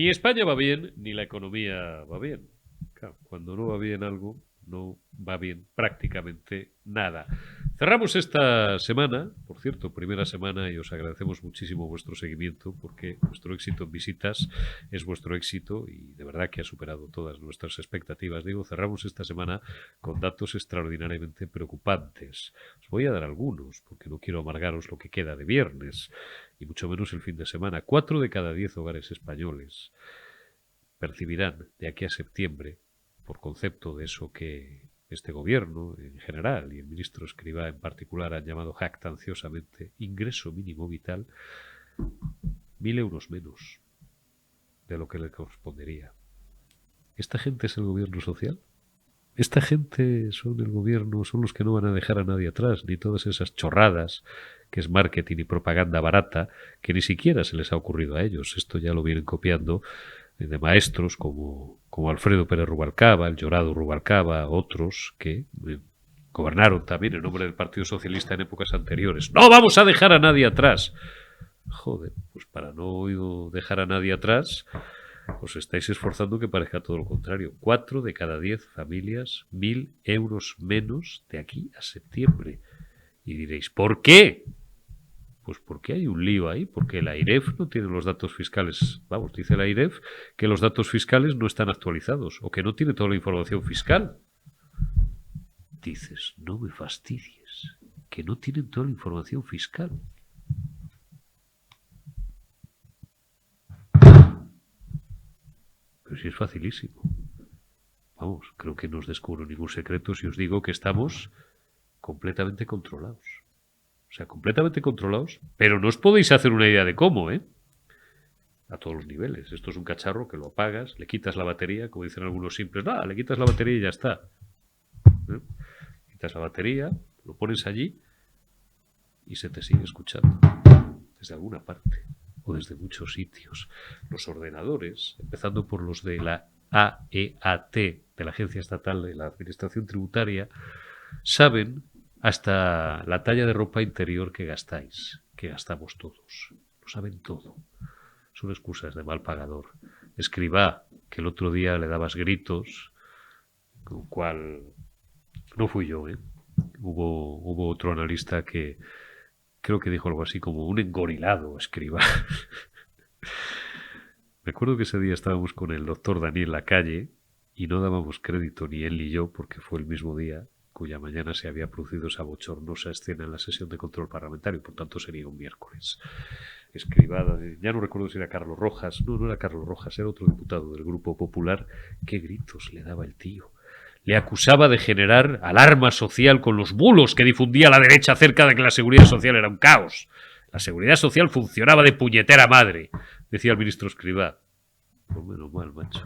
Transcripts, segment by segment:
ni España va bien, ni la economía va bien. Claro, cuando no va bien algo, no va bien prácticamente nada. Cerramos esta semana, por cierto, primera semana, y os agradecemos muchísimo vuestro seguimiento, porque vuestro éxito en visitas es vuestro éxito y de verdad que ha superado todas nuestras expectativas. Digo, cerramos esta semana con datos extraordinariamente preocupantes. Os voy a dar algunos, porque no quiero amargaros lo que queda de viernes, y mucho menos el fin de semana. 4 de cada 10 hogares españoles percibirán de aquí a septiembre, por concepto de eso que este gobierno en general y el ministro Escrivá en particular han llamado jactanciosamente ingreso mínimo vital, 1.000 euros menos de lo que le correspondería. ¿Esta gente es el gobierno social? Esta gente son el gobierno, son los que no van a dejar a nadie atrás, ni todas esas chorradas que es marketing y propaganda barata, que ni siquiera se les ha ocurrido a ellos. Esto ya lo vienen copiando de maestros como Alfredo Pérez Rubalcaba, el llorado Rubalcaba, otros que gobernaron también en nombre del Partido Socialista en épocas anteriores. ¡No vamos a dejar a nadie atrás! Joder, pues para no dejar a nadie atrás, os estáis esforzando que parezca todo lo contrario. 4 de cada 10 familias, 1.000 euros menos de aquí a septiembre. Y diréis, ¿por qué? Pues porque hay un lío ahí, porque la AIREF no tiene los datos fiscales. Vamos, dice la AIREF que los datos fiscales no están actualizados o que no tiene toda la información fiscal. Dices, no me fastidies, que no tienen toda la información fiscal. Pero si es facilísimo. Vamos, creo que no os descubro ningún secreto si os digo que estamos completamente controlados. O sea, completamente controlados, pero no os podéis hacer una idea de cómo, ¿eh? A todos los niveles. Esto es un cacharro que lo apagas, le quitas la batería, como dicen algunos simples, nada, le quitas la batería y ya está. ¿Eh? Quitas la batería, lo pones allí y se te sigue escuchando desde alguna parte o desde muchos sitios. Los ordenadores, empezando por los de la AEAT, de la Agencia Estatal de la Administración Tributaria, saben hasta la talla de ropa interior que gastáis, que gastamos todos. Lo saben todo. Son excusas de mal pagador. Escribá, que el otro día le dabas gritos, con lo cual no fui yo, ¿eh? Hubo otro analista que creo que dijo algo así como un engorilado, Escribá. Recuerdo que ese día estábamos con el doctor Daniel Lacalle y no dábamos crédito ni él ni yo porque fue el mismo día cuya mañana se había producido esa bochornosa escena en la sesión de control parlamentario, por tanto sería un miércoles. Escribada, ya no recuerdo si era Carlos Rojas, no era Carlos Rojas, era otro diputado del Grupo Popular. Qué gritos le daba el tío. Le acusaba de generar alarma social con los bulos que difundía la derecha acerca de que la seguridad social era un caos. La seguridad social funcionaba de puñetera madre, decía el ministro Escrivá. Pues menos mal, macho.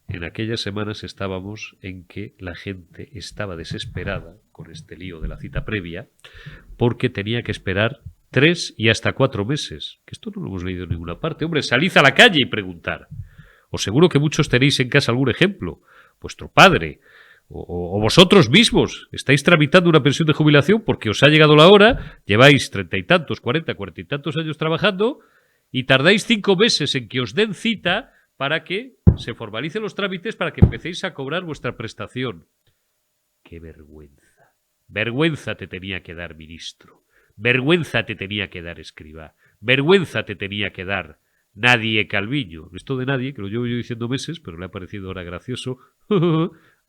En aquellas semanas estábamos en que la gente estaba desesperada con este lío de la cita previa porque tenía que esperar 3 y hasta 4 meses. Que esto no lo hemos leído en ninguna parte. Hombre, salid a la calle y preguntar. Os seguro que muchos tenéis en casa algún ejemplo. Vuestro padre o vosotros mismos estáis tramitando una pensión de jubilación porque os ha llegado la hora, lleváis 30 y tantos, 40, 40 y tantos años trabajando y tardáis 5 meses en que os den cita para que se formalicen los trámites para que empecéis a cobrar vuestra prestación. ¡Qué vergüenza! Vergüenza te tenía que dar, ministro. Vergüenza te tenía que dar, Escrivá. Vergüenza te tenía que dar Nadie Calviño. Esto de nadie, que lo llevo yo diciendo meses, pero le ha parecido ahora gracioso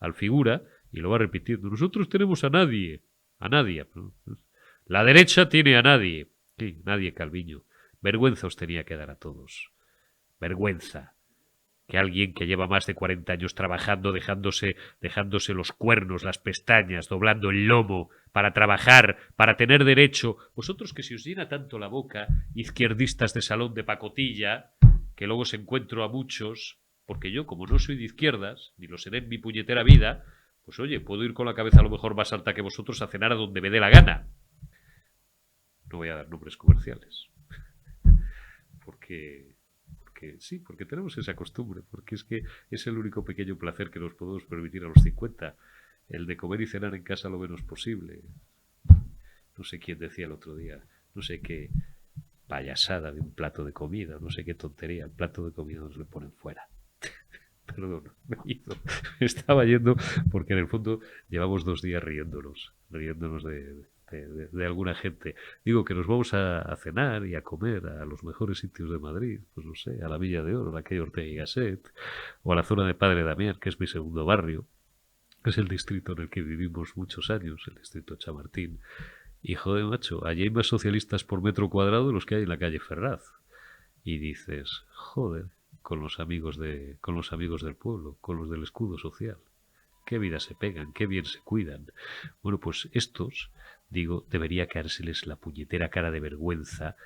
al figura y lo va repitiendo. Nosotros tenemos a nadie. A nadie. La derecha tiene a nadie. Sí, nadie Calviño. Vergüenza os tenía que dar a todos. Vergüenza. Que alguien que lleva más de 40 años trabajando, dejándose los cuernos, las pestañas, doblando el lomo para trabajar, para tener derecho. Vosotros que se os llena tanto la boca, izquierdistas de salón de pacotilla, que luego se encuentro a muchos, porque yo, como no soy de izquierdas, ni lo seré en mi puñetera vida, pues oye, puedo ir con la cabeza a lo mejor más alta que vosotros a cenar a donde me dé la gana. No voy a dar nombres comerciales. Porque sí, porque tenemos esa costumbre, porque es que es el único pequeño placer que nos podemos permitir a los 50, el de comer y cenar en casa lo menos posible. No sé quién decía el otro día, no sé qué payasada de un plato de comida, no sé qué tontería, el plato de comida nos lo ponen fuera. Perdón, me estaba yendo porque en el fondo llevamos 2 días riéndonos de alguna gente. Digo que nos vamos a cenar y a comer a los mejores sitios de Madrid, pues no sé, a la Villa de Oro, a la calle Ortega y Gasset, o a la zona de Padre Damián, que es mi segundo barrio, que es el distrito en el que vivimos muchos años, el distrito Chamartín. Y joder, macho, allí hay más socialistas por metro cuadrado de los que hay en la calle Ferraz. Y dices, joder, con los amigos del pueblo, con los del escudo social. Qué vida se pegan, qué bien se cuidan. Bueno, pues estos, digo, debería caérseles la puñetera cara de vergüenza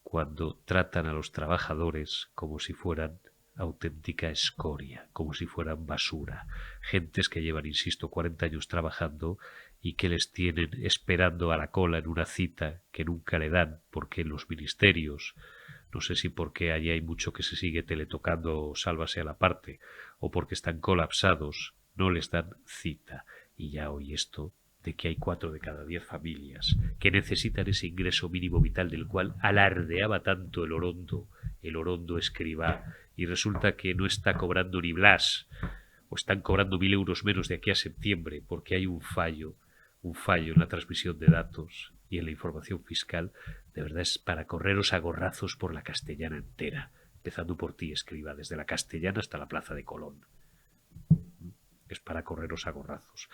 cuando tratan a los trabajadores como si fueran auténtica escoria, como si fueran basura. Gentes que llevan, insisto, 40 años trabajando y que les tienen esperando a la cola en una cita que nunca le dan porque en los ministerios, no sé si porque allí hay mucho que se sigue teletocando sálvase a la parte o porque están colapsados, no les dan cita. Y ya hoy esto de que hay 4 de cada 10 familias que necesitan ese ingreso mínimo vital del cual alardeaba tanto el orondo escribá, y resulta que no está cobrando ni Blas, o están cobrando 1.000 euros menos de aquí a septiembre porque hay un fallo en la transmisión de datos y en la información fiscal. De verdad es para correros a gorrazos por la Castellana entera, empezando por ti, escriba, desde la Castellana hasta la Plaza de Colón. Es para correros a gorrazos.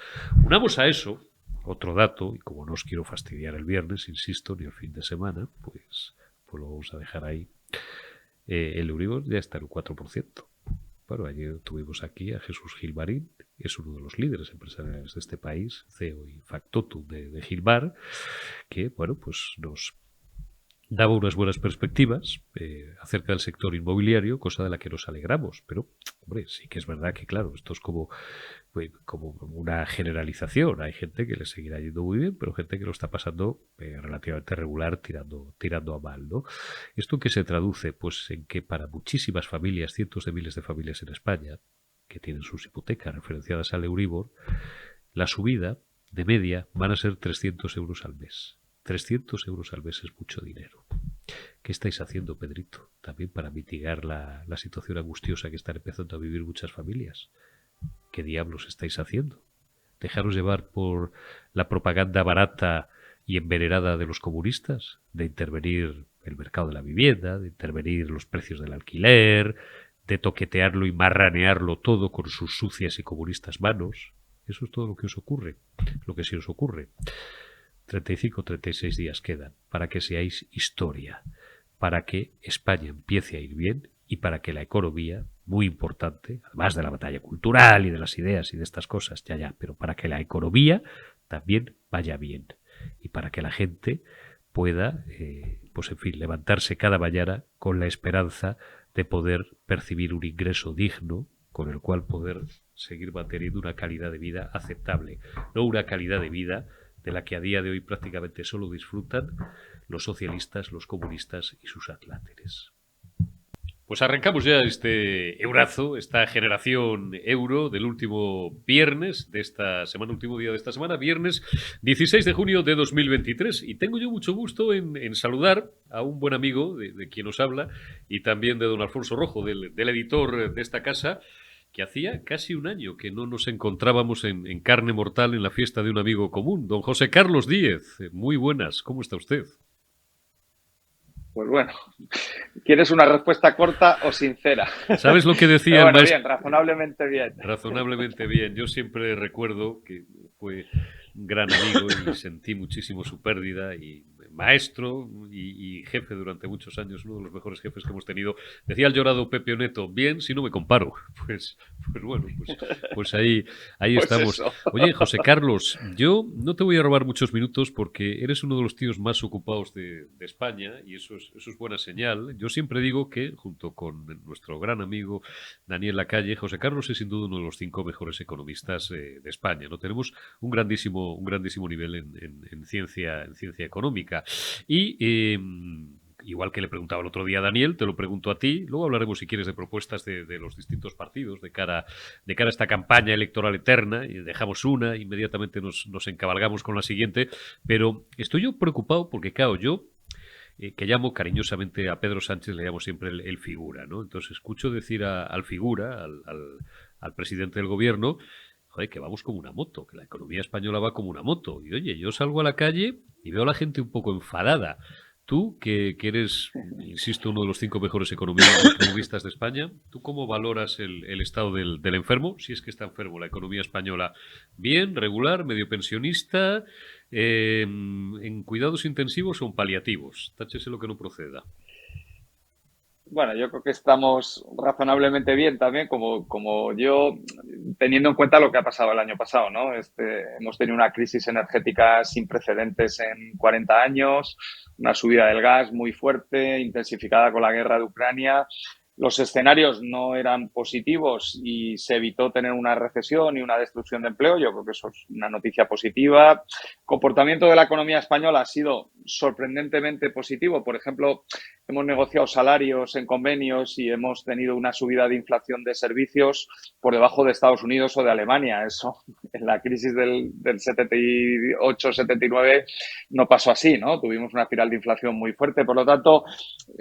Unamos a eso otro dato, y como no os quiero fastidiar el viernes, insisto, ni el fin de semana, pues lo vamos a dejar ahí. El Euribor ya está en un 4%. Bueno, ayer tuvimos aquí a Jesús Gilmarín, que es uno de los líderes empresariales de este país, CEO y factotum de Gilmar, que, bueno, pues nos daba unas buenas perspectivas acerca del sector inmobiliario, cosa de la que nos alegramos. Pero, hombre, sí que es verdad que, claro, esto es como una generalización. Hay gente que le seguirá yendo muy bien, pero gente que lo está pasando relativamente regular, tirando a mal, ¿no? ¿Esto qué se traduce? Pues en que para muchísimas familias, cientos de miles de familias en España, que tienen sus hipotecas referenciadas al Euribor, la subida de media van a ser 300 euros al mes. 300 euros al mes es mucho dinero. ¿Qué estáis haciendo, Pedrito? También para mitigar la situación angustiosa que están empezando a vivir muchas familias. ¿Qué diablos estáis haciendo? ¿Dejaros llevar por la propaganda barata y envenenada de los comunistas? ¿De intervenir el mercado de la vivienda, de intervenir los precios del alquiler, de toquetearlo y marranearlo todo con sus sucias y comunistas manos? Eso es todo lo que os ocurre, lo que sí os ocurre. 35 o 36 días quedan para que seáis historia, para que España empiece a ir bien y para que la economía, muy importante, además de la batalla cultural y de las ideas y de estas cosas, pero para que la economía también vaya bien y para que la gente pueda, pues en fin, levantarse cada mañana con la esperanza de poder percibir un ingreso digno con el cual poder seguir manteniendo una calidad de vida aceptable, no una calidad de vida de la que a día de hoy prácticamente solo disfrutan los socialistas, los comunistas y sus atláteres. Pues arrancamos ya este eurazo, esta generación euro del último viernes de esta semana, último día de esta semana, viernes 16 de junio de 2023. Y tengo yo mucho gusto en saludar a un buen amigo de quien os habla y también de don Alfonso Rojo, del editor de esta casa, que hacía casi un año que no nos encontrábamos en carne mortal en la fiesta de un amigo común. Don José Carlos Díez, muy buenas, ¿cómo está usted? Pues bueno, ¿quieres una respuesta corta o sincera? ¿Sabes lo que decía bueno, el maestro? Bien, razonablemente bien. Razonablemente bien. Yo siempre recuerdo que fue un gran amigo y sentí muchísimo su pérdida, y maestro y jefe durante muchos años, uno de los mejores jefes que hemos tenido. Decía el llorado Pepe Oneto, bien si no me comparo. Pues bueno, pues ahí Pues estamos. eso. Oye, José Carlos, yo no te voy a robar muchos minutos porque eres uno de los tíos más ocupados de España y eso es buena señal. Yo siempre digo que, junto con nuestro gran amigo Daniel Lacalle, José Carlos es sin duda uno de los 5 mejores economistas de España. ¿No? Tenemos un grandísimo nivel en ciencia económica. Y igual que le preguntaba el otro día a Daniel, te lo pregunto a ti. Luego hablaremos, si quieres, de propuestas de los distintos partidos de cara a esta campaña electoral eterna. Y dejamos una, inmediatamente nos encabalgamos con la siguiente. Pero estoy yo preocupado porque, claro, yo que llamo cariñosamente a Pedro Sánchez, le llamo siempre el figura, ¿no? Entonces escucho decir al figura, al presidente del gobierno, joder, que vamos como una moto, que la economía española va como una moto. Y oye, yo salgo a la calle y veo a la gente un poco enfadada. Tú, que eres, insisto, uno de los 5 mejores economistas de España, ¿tú cómo valoras el estado del enfermo? Si es que está enfermo la economía española, bien, regular, medio pensionista, en cuidados intensivos o en paliativos. Táchese lo que no proceda. Bueno, yo creo que estamos razonablemente bien también, como yo, teniendo en cuenta lo que ha pasado el año pasado, ¿no? Hemos tenido una crisis energética sin precedentes en 40 años, una subida del gas muy fuerte, intensificada con la guerra de Ucrania. Los escenarios no eran positivos y se evitó tener una recesión y una destrucción de empleo. Yo creo que eso es una noticia positiva. El comportamiento de la economía española ha sido sorprendentemente positivo. Por ejemplo, hemos negociado salarios en convenios y hemos tenido una subida de inflación de servicios por debajo de Estados Unidos o de Alemania. Eso en la crisis del 78-79 no pasó así, ¿no? Tuvimos una espiral de inflación muy fuerte. Por lo tanto,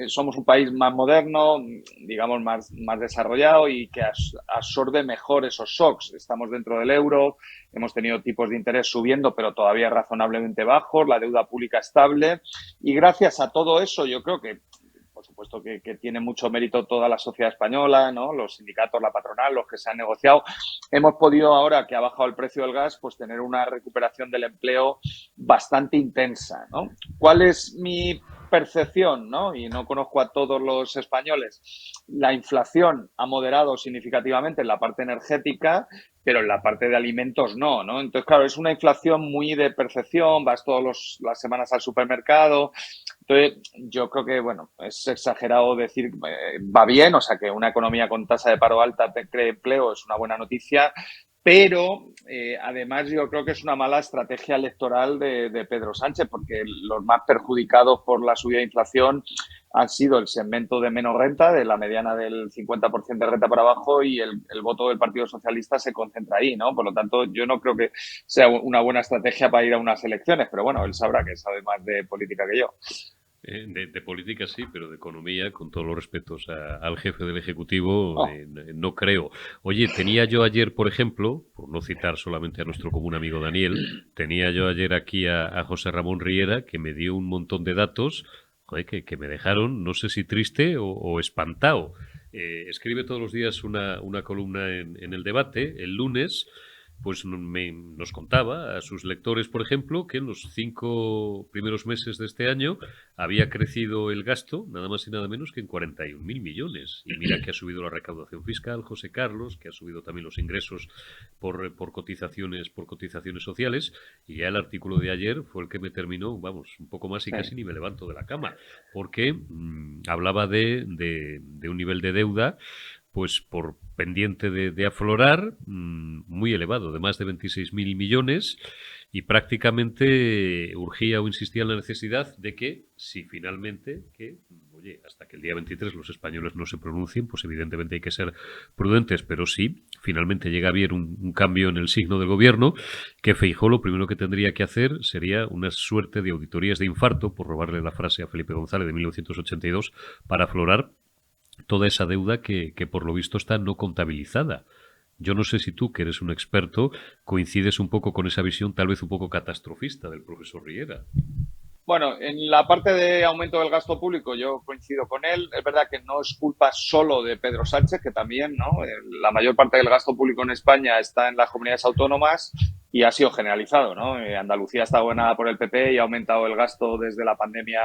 somos un país más moderno, digamos, más desarrollado y que absorbe mejor esos shocks. Estamos dentro del euro, hemos tenido tipos de interés subiendo, pero todavía razonablemente bajos, la deuda pública estable. Y gracias a todo eso, yo creo que, por supuesto, que tiene mucho mérito toda la sociedad española, ¿no? Los sindicatos, la patronal, los que se han negociado. Hemos podido, ahora que ha bajado el precio del gas, pues tener una recuperación del empleo bastante intensa, ¿no? ¿Cuál es mi percepción, ¿no? Y no conozco a todos los españoles. La inflación ha moderado significativamente en la parte energética, pero en la parte de alimentos no, ¿no? Entonces, claro, es una inflación muy de percepción, vas todas las semanas al supermercado. Entonces, yo creo que, bueno, es exagerado decir va bien, o sea, que una economía con tasa de paro alta te cree empleo es una buena noticia, pero además yo creo que es una mala estrategia electoral de Pedro Sánchez, porque los más perjudicados por la subida de inflación han sido el segmento de menos renta, de la mediana del 50% de renta para abajo, y el voto del Partido Socialista se concentra ahí, ¿no? Por lo tanto, yo no creo que sea una buena estrategia para ir a unas elecciones, pero bueno, él sabrá que sabe más de política que yo. De política sí, pero de economía, con todos los respetos al jefe del Ejecutivo, Oh. no creo. Oye, tenía yo ayer, por ejemplo, por no citar solamente a nuestro común amigo Daniel, tenía yo ayer aquí a José Ramón Riera, que me dio un montón de datos, joder, que me dejaron, no sé si triste o espantado. Escribe todos los días una columna en El Debate. El lunes pues nos contaba a sus lectores, por ejemplo, que en los 5 primeros meses de este año había crecido el gasto nada más y nada menos que en 41.000 millones. Y mira que ha subido la recaudación fiscal, José Carlos, que ha subido también los ingresos por cotizaciones sociales. Y ya el artículo de ayer fue el que me terminó, vamos, un poco más y casi ni me levanto de la cama, porque hablaba de un nivel de deuda pues por pendiente de aflorar, muy elevado, de más de 26.000 millones, y prácticamente urgía o insistía en la necesidad de que, si finalmente, oye, hasta que el día 23 los españoles no se pronuncien, pues evidentemente hay que ser prudentes, pero sí, finalmente llega a haber un cambio en el signo del gobierno, que Feijóo lo primero que tendría que hacer sería una suerte de auditorías de infarto, por robarle la frase a Felipe González de 1982, para aflorar toda esa deuda que por lo visto está no contabilizada. Yo no sé si tú, que eres un experto, coincides un poco con esa visión tal vez un poco catastrofista del profesor Riera. Bueno, en la parte de aumento del gasto público yo coincido con él. Es verdad que no es culpa solo de Pedro Sánchez, que también, ¿no? La mayor parte del gasto público en España está en las comunidades autónomas y ha sido generalizado, ¿no? Andalucía está gobernada por el PP y ha aumentado el gasto desde la pandemia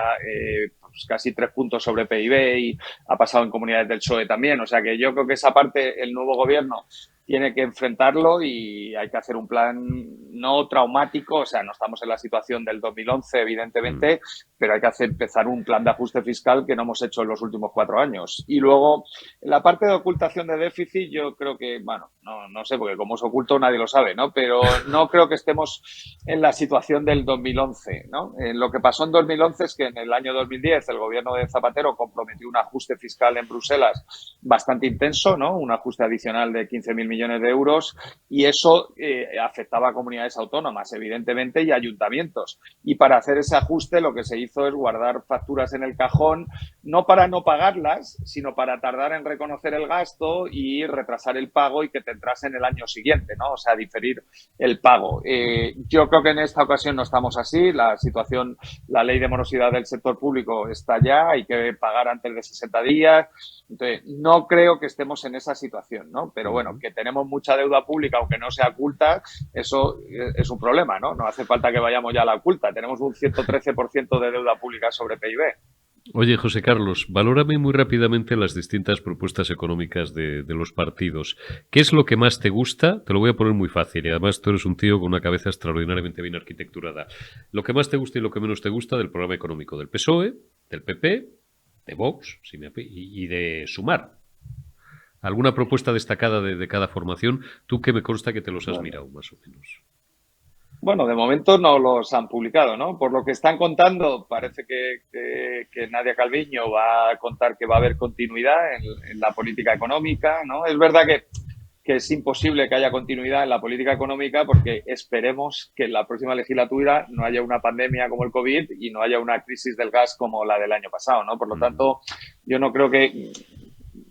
pues casi 3 puntos sobre PIB y ha pasado en comunidades del PSOE también. O sea que yo creo que esa parte el nuevo gobierno tiene que enfrentarlo y hay que hacer un plan no traumático, o sea, no estamos en la situación del 2011, evidentemente, pero hay que empezar un plan de ajuste fiscal que no hemos hecho en los últimos 4 años. Y luego, en la parte de ocultación de déficit, yo creo que, bueno, no sé, porque como es oculto nadie lo sabe, ¿no? Pero no creo que estemos en la situación del 2011, ¿no? Lo que pasó en 2011 es que en el año 2010 el gobierno de Zapatero comprometió un ajuste fiscal en Bruselas bastante intenso, ¿no? Un ajuste adicional de 15.000 millones millones de euros y eso afectaba a comunidades autónomas, evidentemente, y ayuntamientos. Y para hacer ese ajuste lo que se hizo es guardar facturas en el cajón, no para no pagarlas, sino para tardar en reconocer el gasto y retrasar el pago y que te entrase en el año siguiente, ¿no? O sea, diferir el pago. Yo creo que en esta ocasión no estamos así. La situación, la ley de morosidad del sector público está ya, hay que pagar antes de 60 días. Entonces, no creo que estemos en esa situación, ¿no? Pero bueno, que tenemos mucha deuda pública, aunque no sea oculta, eso es un problema, ¿no? No hace falta que vayamos ya a la oculta. Tenemos un 113% de deuda pública sobre PIB. Oye, José Carlos, valórame muy rápidamente las distintas propuestas económicas de los partidos. ¿Qué es lo que más te gusta? Te lo voy a poner muy fácil y además tú eres un tío con una cabeza extraordinariamente bien arquitecturada. Lo que más te gusta y lo que menos te gusta del programa económico del PSOE, del PP, de Vox y de Sumar. ¿Alguna propuesta destacada de cada formación? Tú que me consta que te los has mirado más o menos. Bueno, de momento no los han publicado, ¿no? Por lo que están contando, parece que Nadia Calviño va a contar que va a haber continuidad en la política económica, ¿no? Es verdad que es imposible que haya continuidad en la política económica porque esperemos que en la próxima legislatura no haya una pandemia como el COVID y no haya una crisis del gas como la del año pasado, ¿no? Por lo tanto, yo no creo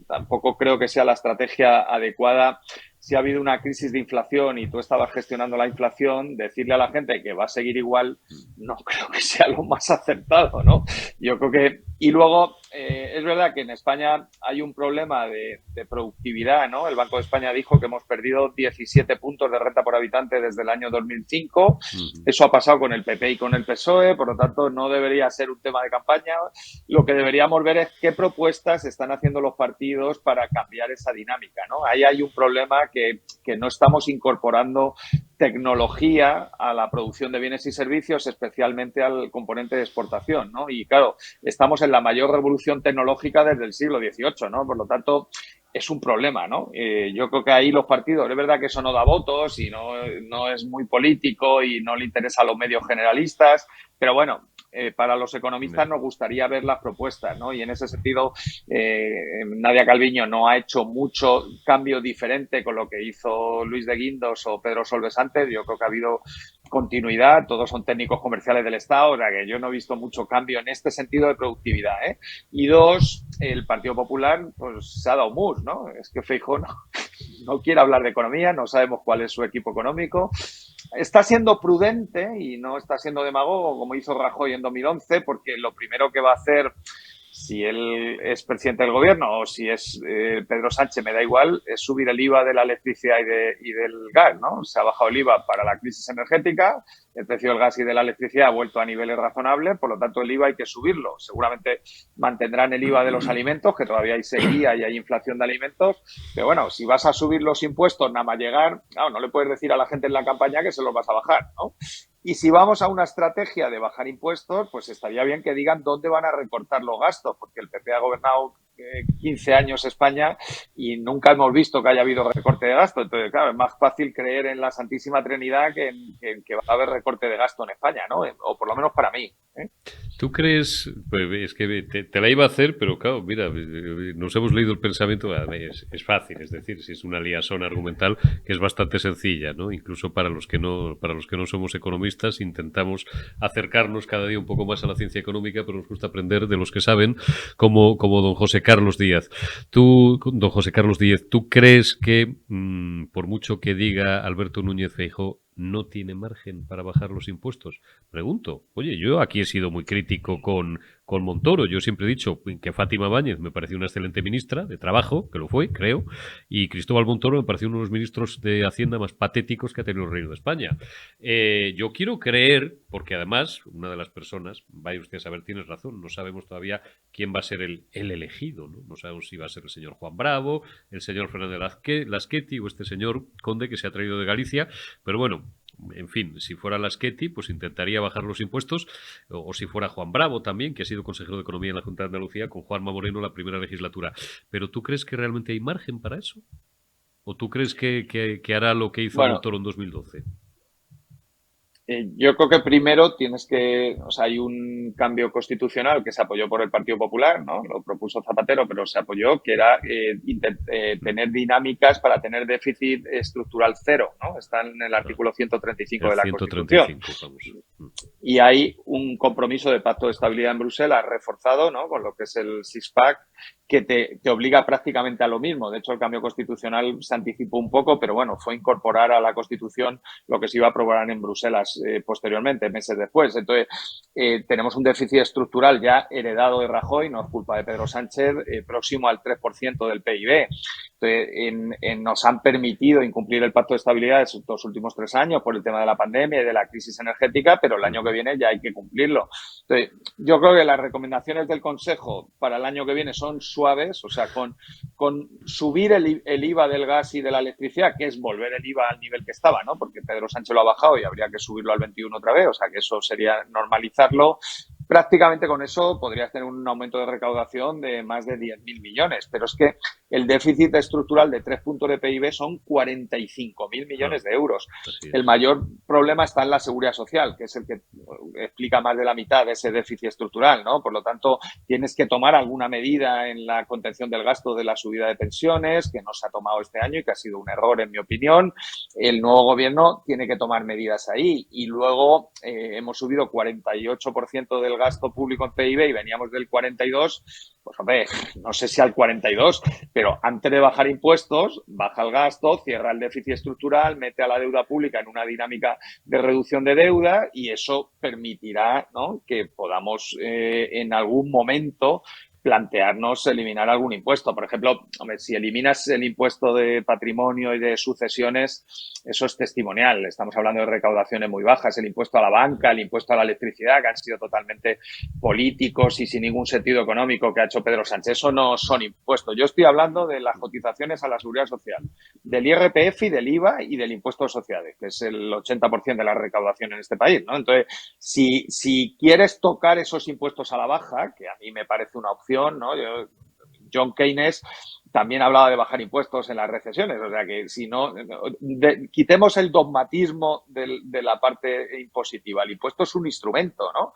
tampoco creo que sea la estrategia adecuada. Si ha habido una crisis de inflación y tú estabas gestionando la inflación, decirle a la gente que va a seguir igual, no creo que sea lo más acertado, ¿no? Yo creo que... Y luego, es verdad que en España hay un problema de productividad, ¿no? El Banco de España dijo que hemos perdido 17 puntos de renta por habitante desde el año 2005. Eso ha pasado con el PP y con el PSOE, por lo tanto, no debería ser un tema de campaña. Lo que deberíamos ver es qué propuestas están haciendo los partidos para cambiar esa dinámica, ¿no? Ahí hay un problema que no estamos incorporando tecnología a la producción de bienes y servicios, especialmente al componente de exportación, ¿no? Y claro, estamos en la mayor revolución tecnológica desde el siglo XVIII, ¿no? Por lo tanto, es un problema, ¿no? Yo creo que ahí los partidos, es verdad que eso no da votos y no es muy político y no le interesa a los medios generalistas, pero bueno, para los economistas nos gustaría ver las propuestas, ¿no? Y en ese sentido, Nadia Calviño no ha hecho mucho cambio diferente con lo que hizo Luis de Guindos o Pedro Solbes antes. Yo creo que ha habido continuidad, todos son técnicos comerciales del Estado, o sea que yo no he visto mucho cambio en este sentido de productividad, ¿eh? Y dos, el Partido Popular pues se ha dado mus, ¿no? Es que Feijóo no quiere hablar de economía, no sabemos cuál es su equipo económico. Está siendo prudente y no está siendo demagogo como hizo Rajoy en 2011, porque lo primero que va a hacer, si él es presidente del gobierno o si es Pedro Sánchez, me da igual, es subir el IVA de la electricidad y del gas, ¿no? Se ha bajado el IVA para la crisis energética, el precio del gas y de la electricidad ha vuelto a niveles razonables, por lo tanto el IVA hay que subirlo. Seguramente mantendrán el IVA de los alimentos, que todavía hay sequía y hay inflación de alimentos, pero bueno, si vas a subir los impuestos nada más llegar, claro, no le puedes decir a la gente en la campaña que se los vas a bajar, ¿no? Y si vamos a una estrategia de bajar impuestos, pues estaría bien que digan dónde van a recortar los gastos, porque el PP ha gobernado 15 años España y nunca hemos visto que haya habido recorte de gasto. Entonces, claro, es más fácil creer en la Santísima Trinidad que va a haber recorte de gasto en España, ¿no? O por lo menos para mí, ¿eh? ¿Tú crees? Pues es que te la iba a hacer, pero claro, mira, nos hemos leído el pensamiento, es fácil, es decir, si es una liazón argumental que es bastante sencilla, ¿no? Incluso para los que no somos economistas, intentamos acercarnos cada día un poco más a la ciencia económica, pero nos gusta aprender de los que saben, como don José Carlos Díaz. Don José Carlos Díaz, ¿tú crees que, por mucho que diga Alberto Núñez Feijóo, no tiene margen para bajar los impuestos? Pregunto. Oye, yo aquí he sido muy crítico con Montoro. Yo siempre he dicho que Fátima Báñez me pareció una excelente ministra de Trabajo, que lo fue, creo, y Cristóbal Montoro me pareció uno de los ministros de Hacienda más patéticos que ha tenido el Reino de España. Yo quiero creer, porque además, una de las personas, vaya usted a saber, tienes razón, no sabemos todavía quién va a ser el elegido, ¿no? No sabemos si va a ser el señor Juan Bravo, el señor Fernández Lasqueti o este señor Conde que se ha traído de Galicia, pero bueno, en fin, si fuera Lasqueti, pues intentaría bajar los impuestos, o si fuera Juan Bravo también, que ha sido consejero de Economía en la Junta de Andalucía, con Juanma Moreno la primera legislatura. ¿Pero tú crees que realmente hay margen para eso? ¿O tú crees que hará lo que hizo Montoro en 2012? Yo creo que primero tienes que, o sea, hay un cambio constitucional que se apoyó por el Partido Popular, ¿no? Lo propuso Zapatero, pero se apoyó, que era tener dinámicas para tener déficit estructural cero, ¿no? Está en el artículo 135 El de la ciento treinta y Constitución. cinco vamos. Y hay un compromiso de pacto de estabilidad en Bruselas reforzado, ¿no? Con lo que es el six-pack, que te obliga prácticamente a lo mismo. De hecho, el cambio constitucional se anticipó un poco, pero bueno, fue incorporar a la Constitución lo que se iba a aprobar en Bruselas posteriormente, meses después. Entonces, tenemos un déficit estructural ya heredado de Rajoy, no es culpa de Pedro Sánchez, próximo al 3% del PIB. Nos han permitido incumplir el pacto de estabilidad estos últimos 3 años por el tema de la pandemia y de la crisis energética, pero el año que viene ya hay que cumplirlo. Entonces, yo creo que las recomendaciones del Consejo para el año que viene son suaves, o sea, con subir el IVA del gas y de la electricidad, que es volver el IVA al nivel que estaba, ¿no? Porque Pedro Sánchez lo ha bajado y habría que subirlo al 21 otra vez, o sea, que eso sería normalizarlo. Prácticamente con eso podrías tener un aumento de recaudación de más de 10.000 millones, pero es que el déficit estructural de 3 puntos de PIB son 45.000 millones de euros. El mayor problema está en la seguridad social, que es el que explica más de la mitad de ese déficit estructural, ¿no? Por lo tanto, tienes que tomar alguna medida en la contención del gasto de la subida de pensiones, que no se ha tomado este año y que ha sido un error, en mi opinión. El nuevo gobierno tiene que tomar medidas ahí. Y luego hemos subido 48% del gasto público en PIB y veníamos del 42%. Pues hombre, no sé si al 42, pero antes de bajar impuestos, baja el gasto, cierra el déficit estructural, mete a la deuda pública en una dinámica de reducción de deuda y eso permitirá, ¿no?, que podamos en algún momento plantearnos eliminar algún impuesto. Por ejemplo, hombre, si eliminas el impuesto de patrimonio y de sucesiones, eso es testimonial. Estamos hablando de recaudaciones muy bajas, el impuesto a la banca, el impuesto a la electricidad, que han sido totalmente políticos y sin ningún sentido económico que ha hecho Pedro Sánchez. Eso no son impuestos. Yo estoy hablando de las cotizaciones a la seguridad social, del IRPF y del IVA y del impuesto de sociedades, que es el 80% de la recaudación en este país, ¿no? Entonces, si quieres tocar esos impuestos a la baja, que a mí me parece una opción, ¿no? John Keynes también hablaba de bajar impuestos en las recesiones, o sea que si no, quitemos el dogmatismo de la parte impositiva. El impuesto es un instrumento, ¿no?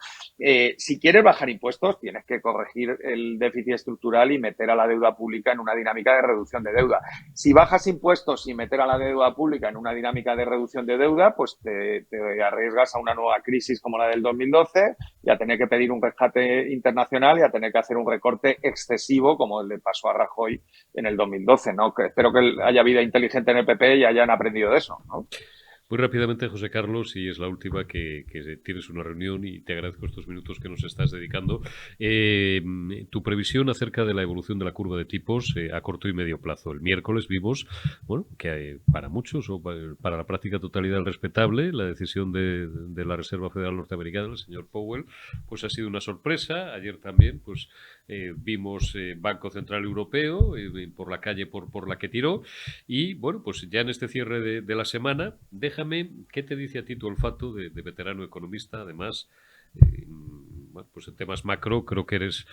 Si quieres bajar impuestos, tienes que corregir el déficit estructural y meter a la deuda pública en una dinámica de reducción de deuda. Si bajas impuestos y meter a la deuda pública en una dinámica de reducción de deuda, pues te arriesgas a una nueva crisis como la del 2012 y a tener que pedir un rescate internacional y a tener que hacer un recorte excesivo como el le pasó a Rajoy en el 2012, ¿no? Que espero que haya vida inteligente en el PP y hayan aprendido de eso, ¿no? Muy rápidamente, José Carlos, y es la última que tienes una reunión y te agradezco estos minutos que nos estás dedicando. Tu previsión acerca de la evolución de la curva de tipos a corto y medio plazo. El miércoles vimos, bueno, que para muchos o para la práctica totalidad respetable, la decisión de la Reserva Federal Norteamericana, el señor Powell, pues ha sido una sorpresa. Ayer también, pues vimos Banco Central Europeo por la calle por la que tiró y bueno, pues ya en este cierre de la semana, déjame, ¿qué te dice a ti tu olfato de veterano economista? Además, bueno, pues en temas macro creo que eres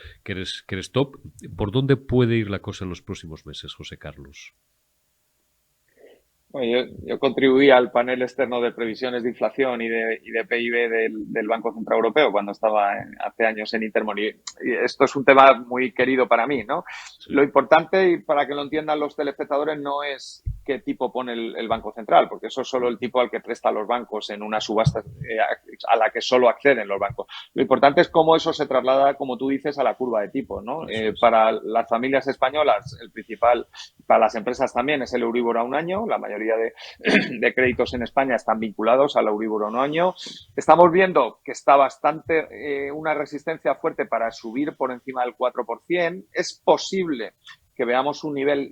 top. ¿Por dónde puede ir la cosa en los próximos meses, José Carlos? Bueno, yo contribuí al panel externo de previsiones de inflación y de PIB del Banco Central Europeo cuando estaba hace años en Intermon. Y esto es un tema muy querido para mí, ¿no? Sí. Lo importante, y para que lo entiendan los telespectadores, no es qué tipo pone el Banco Central, porque eso es solo el tipo al que prestan los bancos en una subasta a la que solo acceden los bancos. Lo importante es cómo eso se traslada, como tú dices, a la curva de tipos, ¿no? Para las familias españolas, el principal, para las empresas también, es el Euribor a un año. La mayoría de créditos en España están vinculados al Euribor a un año. Estamos viendo que está bastante una resistencia fuerte para subir por encima del 4%. Es posible que veamos un nivel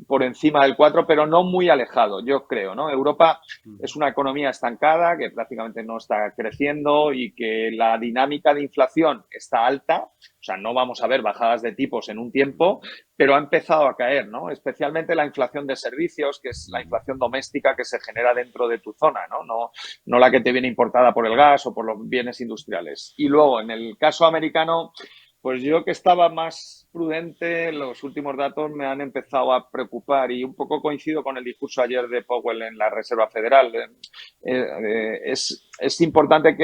por encima del 4, pero no muy alejado, yo creo, ¿no? Europa es una economía estancada que prácticamente no está creciendo y que la dinámica de inflación está alta, o sea, no vamos a ver bajadas de tipos en un tiempo, pero ha empezado a caer, ¿no? Especialmente la inflación de servicios, que es la inflación doméstica que se genera dentro de tu zona, ¿no? No la que te viene importada por el gas o por los bienes industriales. Y luego, en el caso americano, Pues yo que estaba más prudente, los últimos datos me han empezado a preocupar y un poco coincido con el discurso ayer de Powell en la Reserva Federal. Es importante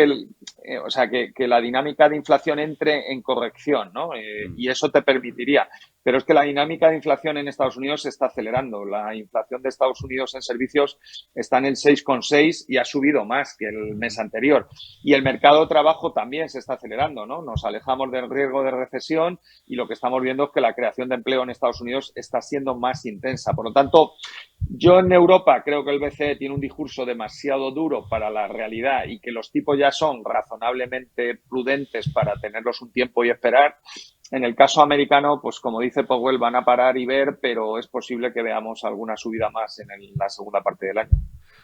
o sea, que la dinámica de inflación entre en corrección, ¿no? Y eso te permitiría. Pero es que la dinámica de inflación en Estados Unidos se está acelerando. La inflación de Estados Unidos en servicios está en el 6,6 y ha subido más que el mes anterior. Y el mercado de trabajo también se está acelerando, ¿no? Nos alejamos del riesgo de recesión y lo que estamos viendo es que la creación de empleo en Estados Unidos está siendo más intensa. Por lo tanto, yo en Europa creo que el BCE tiene un discurso demasiado duro para la realidad y que los tipos ya son razonablemente prudentes para tenerlos un tiempo y esperar. En el caso americano, pues como dice Powell, van a parar y ver, pero es posible que veamos alguna subida más en la segunda parte del año.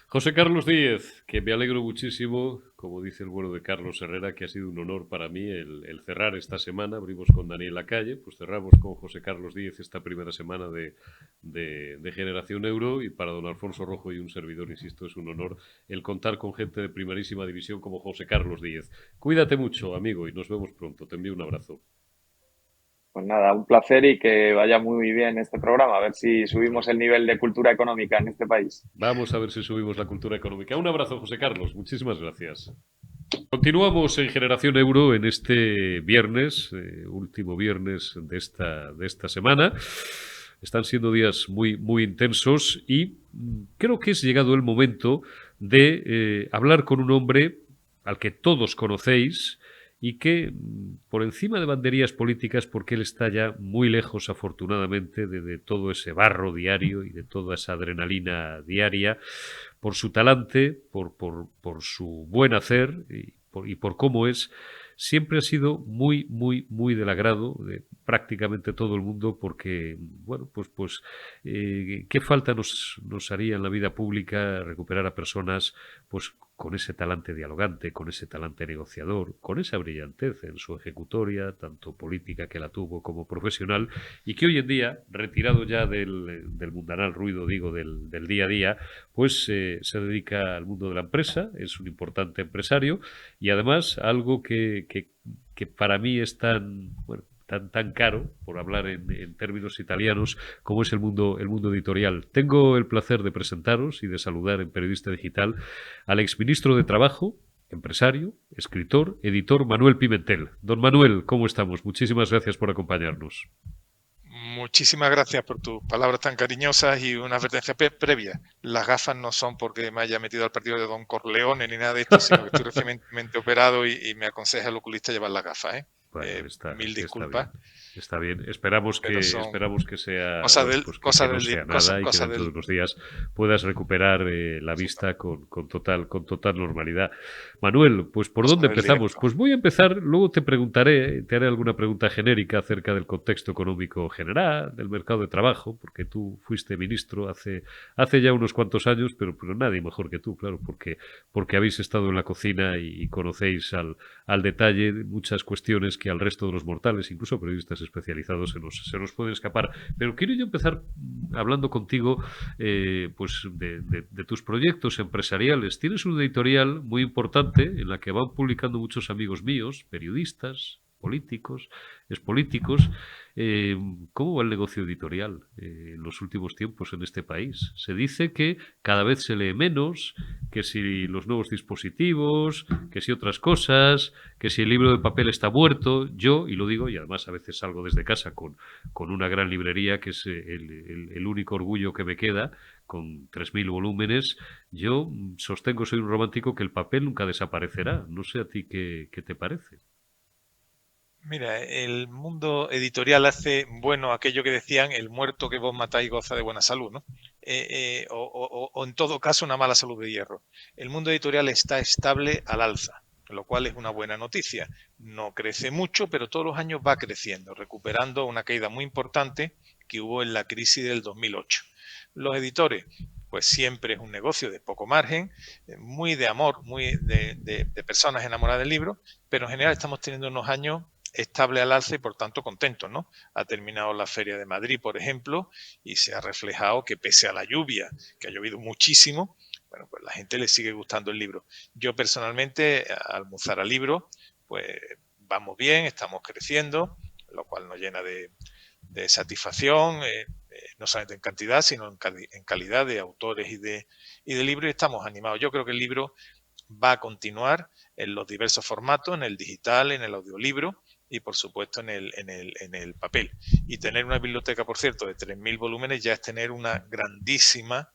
José Carlos Díez, que me alegro muchísimo, como dice el bueno de Carlos Herrera, que ha sido un honor para mí el cerrar esta semana. Abrimos con Daniel Lacalle, pues cerramos con José Carlos Díez esta primera semana de Generación Euro, y para don Alfonso Rojo y un servidor, insisto, es un honor el contar con gente de primerísima división como José Carlos Díez. Cuídate mucho, amigo, y nos vemos pronto. Te envío un abrazo. Pues nada, un placer y que vaya muy bien este programa, a ver si subimos el nivel de cultura económica en este país. Vamos a ver si subimos la cultura económica. Un abrazo, José Carlos. Muchísimas gracias. Continuamos en Generación Euro en este viernes, último viernes de esta semana. Están siendo días muy, muy intensos y creo que es llegado el momento de hablar con un hombre al que todos conocéis y que, por encima de banderías políticas, porque él está ya muy lejos, afortunadamente, de todo ese barro diario y de toda esa adrenalina diaria, por su talante, por su buen hacer y por cómo es, siempre ha sido muy, muy, muy del agrado de prácticamente todo el mundo, porque, bueno, qué falta nos haría en la vida pública recuperar a personas, pues, con ese talante dialogante, con ese talante negociador, con esa brillantez en su ejecutoria, tanto política que la tuvo como profesional, y que hoy en día, retirado ya del mundanal ruido, digo, del día a día, pues se dedica al mundo de la empresa, es un importante empresario, y además algo que para mí es tan, bueno, tan caro, por hablar en términos italianos, como es el mundo editorial. Tengo el placer de presentaros y de saludar en Periodista Digital al exministro de Trabajo, empresario, escritor, editor Manuel Pimentel. Don Manuel, ¿cómo estamos? Muchísimas gracias por acompañarnos. Muchísimas gracias por tus palabras tan cariñosas y una advertencia previa. Las gafas no son porque me haya metido al partido de Don Corleone ni nada de esto, sino que estoy recientemente operado y me aconseja el oculista llevar las gafas. Bueno, mil disculpas. Está bien. Esperamos que sea cosa que no sea nada y que dentro de unos días puedas recuperar la vista con total normalidad. Manuel, pues ¿por dónde empezamos? Pues voy a empezar, luego te haré alguna pregunta genérica acerca del contexto económico general, del mercado de trabajo, porque tú fuiste ministro hace ya unos cuantos años, pero nadie mejor que tú, claro, porque habéis estado en la cocina y conocéis al detalle muchas cuestiones que al resto de los mortales, incluso periodistas especializados, se nos pueden escapar. Pero quiero yo empezar hablando contigo pues de tus proyectos empresariales. Tienes una editorial muy importante en la que van publicando muchos amigos míos, periodistas, políticos, expolíticos. ¿Cómo va el negocio editorial en los últimos tiempos en este país? Se dice que cada vez se lee menos, que si los nuevos dispositivos, que si otras cosas, que si el libro de papel está muerto. Yo, y lo digo, y además a veces salgo desde casa con una gran librería, que es el único orgullo que me queda, con 3.000 volúmenes, yo sostengo, soy un romántico, que el papel nunca desaparecerá. No sé a ti qué te parece. Mira, el mundo editorial hace bueno aquello que decían: el muerto que vos matáis goza de buena salud, ¿no? O en todo caso una mala salud de hierro. El mundo editorial está estable al alza, lo cual es una buena noticia. No crece mucho, pero todos los años va creciendo, recuperando una caída muy importante que hubo en la crisis del 2008. Los editores, pues siempre es un negocio de poco margen, muy de amor, muy de personas enamoradas del libro, pero en general estamos teniendo unos años estable al alza y por tanto contentos, ¿no? Ha terminado la Feria de Madrid, por ejemplo, y se ha reflejado que pese a la lluvia, que ha llovido muchísimo, bueno, pues la gente le sigue gustando el libro. Yo personalmente, al Almuzara Libro, pues vamos bien, estamos creciendo, lo cual nos llena de satisfacción, no solamente en cantidad, sino en calidad de autores y de libros, y estamos animados. Yo creo que el libro va a continuar en los diversos formatos, en el digital, en el audiolibro y, por supuesto, en el papel. Y tener una biblioteca, por cierto, de 3.000 volúmenes ya es tener una grandísima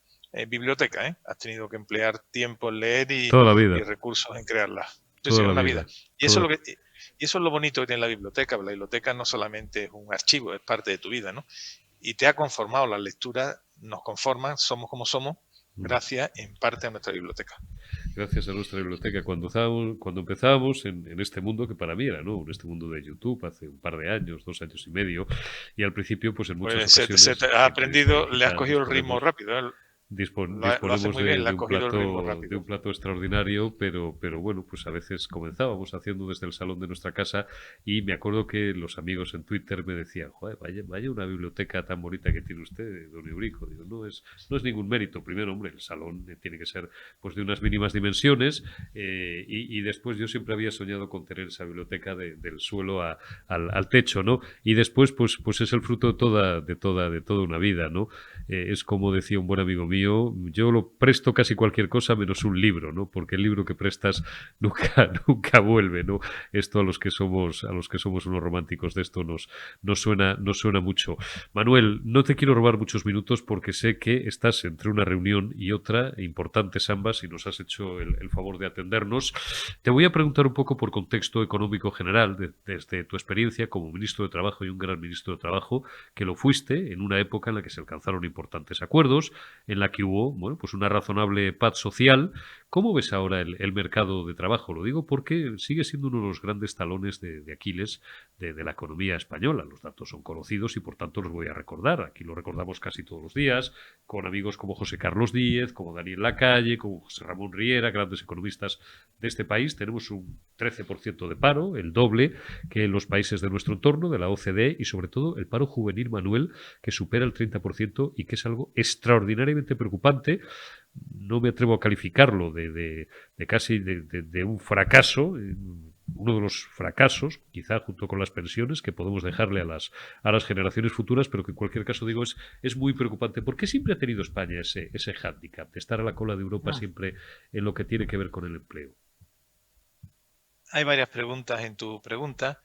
biblioteca, ¿eh? Has tenido que emplear tiempo en leer y Toda la vida, recursos en crearla. Sí, toda sí, la una vida. vida. Y eso, y eso es lo bonito que tiene la biblioteca. La biblioteca no solamente es un archivo, es parte de tu vida, ¿no? Y te ha conformado la lectura, nos conforman, somos como somos, gracias en parte a nuestra biblioteca. Gracias a nuestra biblioteca. Cuando empezábamos en este mundo que para mí era nuevo, en este mundo de YouTube, hace un par de años, 2 años y medio, y al principio, pues en muchas Pues ocasiones, te has en Periodista aprendido, le has Digital, cogido el ritmo rápido, ¿eh? Lo hace disponemos muy bien, le de has cogido el ritmo de rápido. un plato extraordinario, pero bueno, pues a veces comenzábamos haciendo desde el salón de nuestra casa y me acuerdo que los amigos en Twitter me decían, joder, vaya una biblioteca tan bonita que tiene usted, don Eurico. Digo, no es ningún mérito. Primero, hombre, el salón tiene que ser pues de unas mínimas dimensiones y después yo siempre había soñado con tener esa biblioteca del suelo al techo, ¿no? Y después, pues es el fruto de toda una vida, ¿no? Es como decía un buen amigo mío, yo lo presto casi cualquier cosa menos un libro, ¿no? Porque el libro que prestas nunca vuelve, ¿no? Esto a los que somos unos románticos de esto nos suena mucho. Manuel, no te quiero robar muchos minutos porque sé que estás entre una reunión y otra, importantes ambas, y nos has hecho el favor de atendernos. Te voy a preguntar un poco por contexto económico general, desde tu experiencia como ministro de Trabajo y un gran ministro de Trabajo, que lo fuiste en una época en la que se alcanzaron importantes acuerdos, en la que hubo, bueno, pues una razonable paz social. ¿Cómo ves ahora el mercado de trabajo? Lo digo porque sigue siendo uno de los grandes talones de Aquiles de la economía española. Los datos son conocidos y por tanto los voy a recordar. Aquí lo recordamos casi todos los días, con amigos como José Carlos Díez, como Daniel Lacalle, como José Ramón Riera, grandes economistas de este país. Tenemos un 13% de paro, el doble que en los países de nuestro entorno, de la OCDE, y sobre todo el paro juvenil, Manuel, que supera el 30% y que es algo extraordinariamente preocupante. No me atrevo a calificarlo de casi de un fracaso, uno de los fracasos, quizá junto con las pensiones, que podemos dejarle a las generaciones futuras, pero que en cualquier caso digo es muy preocupante. ¿Por qué siempre ha tenido España ese hándicap de estar a la cola de Europa siempre en lo que tiene que ver con el empleo? Hay varias preguntas en tu pregunta.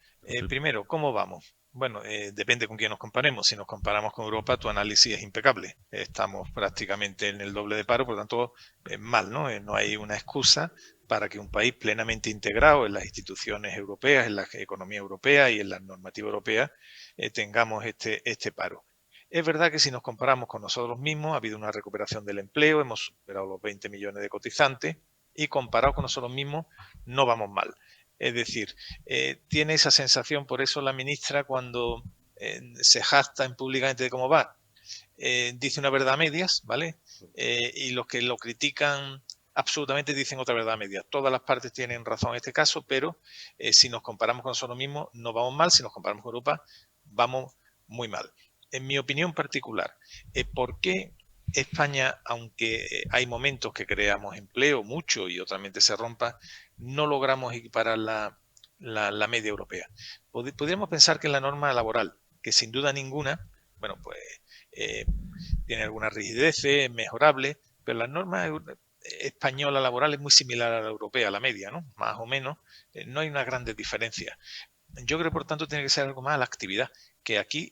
Primero, ¿cómo vamos? Bueno, depende con quién nos comparemos. Si nos comparamos con Europa, tu análisis es impecable. Estamos prácticamente en el doble de paro, por lo tanto, mal, ¿no? No hay una excusa para que un país plenamente integrado en las instituciones europeas, en la economía europea y en la normativa europea, tengamos este paro. Es verdad que si nos comparamos con nosotros mismos, ha habido una recuperación del empleo, hemos superado los 20 millones de cotizantes y comparado con nosotros mismos no vamos mal. Es decir, tiene esa sensación, por eso la ministra cuando se jacta públicamente de cómo va, dice una verdad a medias, ¿vale? Y los que lo critican absolutamente dicen otra verdad a medias. Todas las partes tienen razón en este caso, pero si nos comparamos con nosotros mismos no vamos mal, si nos comparamos con Europa vamos muy mal. En mi opinión particular, ¿por qué España, aunque hay momentos que creamos empleo mucho y otras veces se rompa, no logramos equiparar la media europea? Podríamos pensar que en la norma laboral, que sin duda ninguna, bueno, pues tiene algunas rigideces, mejorables, pero la norma española laboral es muy similar a la europea, a la media, ¿no? Más o menos, no hay una grandes diferencia. Yo creo, por tanto, tiene que ser algo más la actividad, que aquí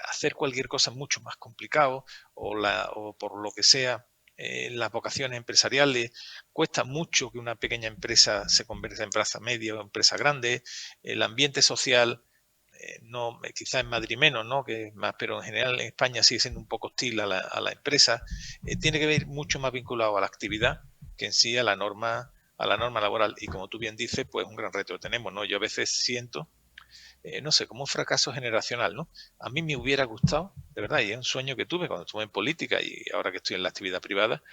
hacer cualquier cosa es mucho más complicado o por lo que sea, las vocaciones empresariales, cuesta mucho que una pequeña empresa se convierta en empresa media o empresa grande, el ambiente social, no, quizás en Madrid menos, ¿no? Que más, pero en general en España sigue siendo un poco hostil a la empresa, tiene que ver mucho más vinculado a la actividad que en sí a la norma laboral. Y como tú bien dices, pues un gran reto que tenemos, ¿no? Yo a veces siento, no sé, como un fracaso generacional, ¿no? A mí me hubiera gustado, de verdad, y es un sueño que tuve cuando estuve en política y ahora que estoy en la actividad privada,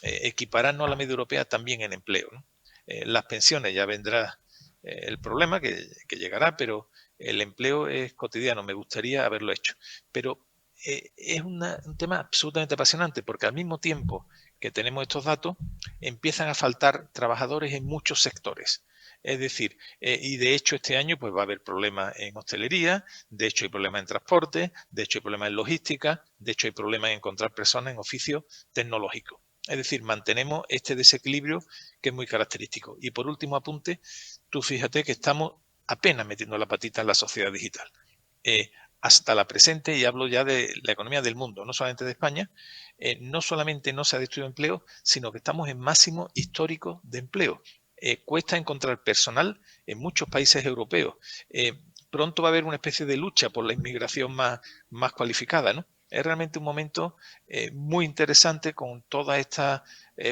equipararnos a la media europea también en empleo, ¿no? Las pensiones ya vendrá el problema que llegará, pero el empleo es cotidiano, me gustaría haberlo hecho. Pero es un tema absolutamente apasionante porque al mismo tiempo que tenemos estos datos, empiezan a faltar trabajadores en muchos sectores. Es decir, y de hecho este año pues va a haber problemas en hostelería, de hecho hay problemas en transporte, de hecho hay problemas en logística, de hecho hay problemas en encontrar personas en oficios tecnológicos. Es decir, mantenemos este desequilibrio que es muy característico. Y por último apunte, tú fíjate que estamos apenas metiendo la patita en la sociedad digital. Hasta la presente, y hablo ya de la economía del mundo, no solamente de España, no solamente no se ha destruido empleo, sino que estamos en máximo histórico de empleo. Cuesta encontrar personal en muchos países europeos. Pronto va a haber una especie de lucha por la inmigración más cualificada, ¿no? Es realmente un momento muy interesante con toda esta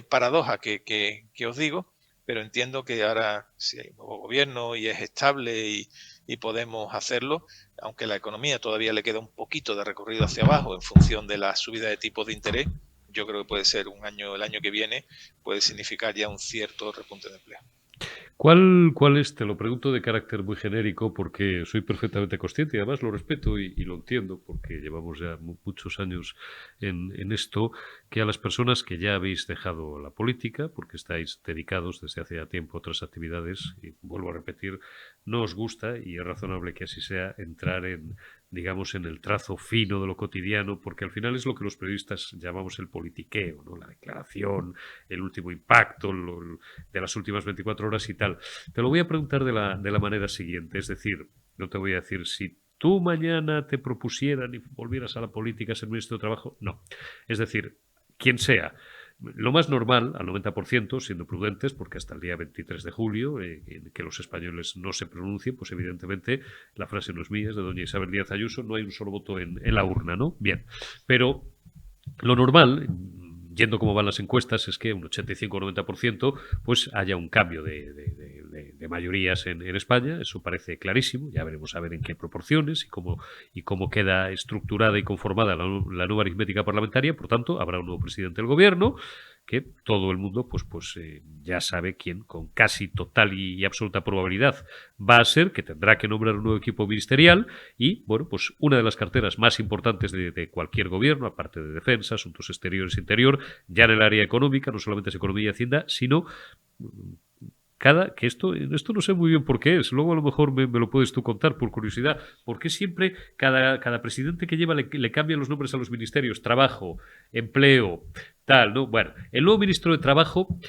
paradoja que os digo, pero entiendo que ahora si hay un nuevo gobierno y es estable y podemos hacerlo, aunque la economía todavía le queda un poquito de recorrido hacia abajo en función de la subida de tipos de interés, yo creo que puede ser el año que viene, puede significar ya un cierto repunte de empleo. ¿Cuál es? Te lo pregunto de carácter muy genérico porque soy perfectamente consciente y además lo respeto y lo entiendo porque llevamos ya muchos años en esto, que a las personas que ya habéis dejado la política, porque estáis dedicados desde hace ya tiempo a otras actividades, y vuelvo a repetir, no os gusta, y es razonable que así sea, entrar en, digamos, en el trazo fino de lo cotidiano, porque al final es lo que los periodistas llamamos el politiqueo, ¿no? La declaración, el último impacto, de las últimas 24 horas y tal. Te lo voy a preguntar de la manera siguiente, es decir, no te voy a decir si tú mañana te propusieran y volvieras a la política a ser ministro de Trabajo, no. Es decir, quien sea. Lo más normal, al 90%, siendo prudentes, porque hasta el día 23 de julio, en que los españoles no se pronuncien, pues evidentemente la frase no es mía, es de doña Isabel Díaz Ayuso, no hay un solo voto en la urna, ¿no? Bien, pero lo normal, yendo como van las encuestas, es que un 85 o 90% pues haya un cambio de mayorías en España. Eso parece clarísimo. Ya veremos a ver en qué proporciones y cómo queda estructurada y conformada la nueva aritmética parlamentaria. Por tanto, habrá un nuevo presidente del gobierno que todo el mundo ya sabe quién, con casi total y absoluta probabilidad, va a ser, que tendrá que nombrar un nuevo equipo ministerial y, bueno, pues una de las carteras más importantes de cualquier gobierno, aparte de defensa, asuntos exteriores, interior, ya en el área económica, no solamente es economía y hacienda, sino que esto no sé muy bien por qué es, luego a lo mejor me lo puedes tú contar por curiosidad, ¿por qué siempre cada presidente que lleva le cambian los nombres a los ministerios? Trabajo, empleo, tal, ¿no? Bueno, el nuevo ministro de Trabajo,